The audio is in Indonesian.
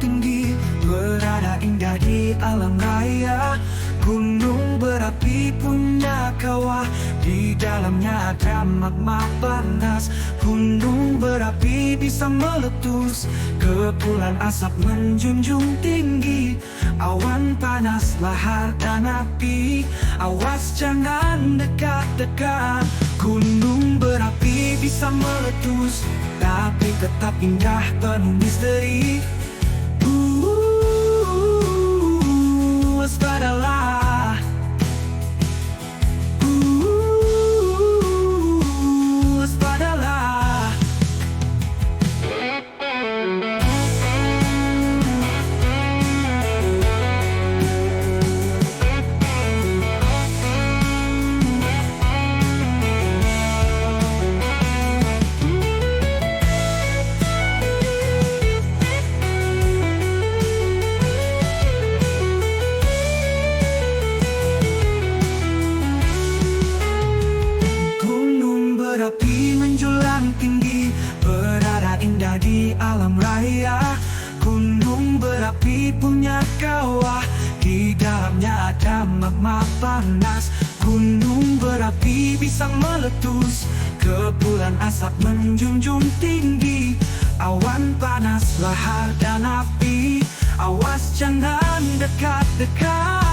tinggi, berada indah di alam raya. Gunung berapi punya kawah, di dalamnya ada magma panas. Gunung berapi bisa meletus, kepulan asap menjunjung tinggi. Awan panas, lahar dan api, awas jangan dekat-dekat. Gunung berapi bisa meletus, tapi tetap indah penuh misteri. Waspadalah. Waspadalah. Berapi menjulang tinggi, berada indah di alam raya. Gunung berapi punya kawah, di dalamnya ada magma panas. Gunung berapi bisa meletus, kepulan asap menjunjung tinggi. Awan panas, lahar dan api, awas jangan dekat-dekat.